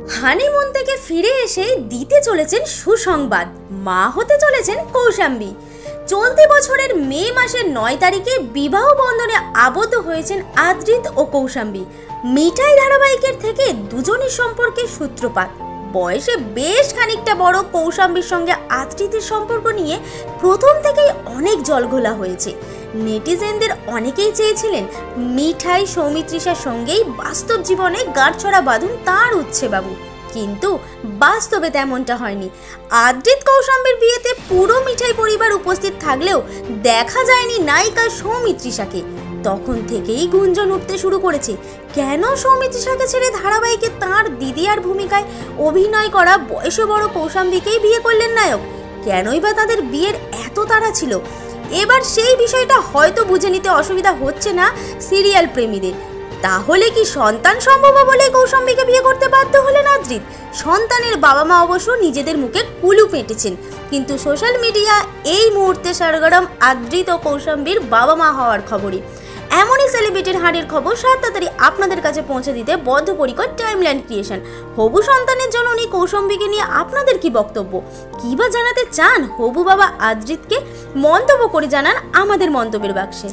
Honeymoon থেকে ফিরে এসে দিতে চলেছেন সুসংবাদ, মা হতে চলেছেন কৌশাম্বী। চলতি বছরের মে মাসের 9 তারিখে বিবাহ বন্ধনে আবদ্ধ হয়েছেন আদ্রিত ও কৌশাম্বী। মিঠাই ধারাবাহিকের থেকে দুজনের সম্পর্কের সূত্রপাত। বয়সে বেশ খানিকটা বড় কৌশাম্বীর সঙ্গে আদ্রিতের সম্পর্ক নিয়ে প্রথম থেকেই অনেক জলঘোলা হয়েছে। নেটিজেনদের অনেকেই চেয়েছিলেন মিঠাই সৌমিত্রিষার সঙ্গেই বাস্তব জীবনে গাঁটছড়া বাঁধুন তার উচ্ছে বাবু, কিন্তু বাস্তবে তেমনটা হয়নি। আদ্রিত কৌশাম্বীর বিয়েতে পুরো মিঠাই পরিবার উপস্থিত থাকলেও দেখা যায়নি নায়িকা সৌমিত্রিষাকে। তখন থেকেই গুঞ্জন উঠতে শুরু করেছে, কেন সৌমিত্রিষাকে ছেড়ে ধারাবাহিকে তাঁর দিদিয়ার ভূমিকায় অভিনয় করা বয়সে বড় কৌশাম্বীকেই বিয়ে করলেন নায়ক? কেনই বা তাদের বিয়ের এত তাড়া ছিল? এবার সেই বিষয়টা হয়তো বুঝে নিতে অসুবিধা হচ্ছে না সিরিয়াল প্রেমীদের। তাহলে কি সন্তান সম্ভব বলে কৌশাম্বীকে বিয়ে করতে বাধ্য হলেন আদ্রিত? সন্তানের বাবা মা অবশ্য নিজেদের মুখে কুলু পেটেছেন, কিন্তু সোশ্যাল মিডিয়া এই মুহূর্তে সরগরম আদ্রিত ও কৌশাম্বীর বাবা মা হওয়ার খবরই। এমনই সেলিব্রিটির হাঁড়ির খবর 7 তাড়াতাড়ি আপনাদের কাছে পৌঁছে দিতে বদ্ধপরিকর টাইমলাইন ক্রিয়েশন। হবু সন্তানের জননী কৌশাম্বীকে নিয়ে আপনাদের কি বক্তব্য? কি বা জানাতে চান হবু বাবা আদ্রিতকে? মন্তব্য করে জানান আমাদের মন্তব্যের বাক্সে।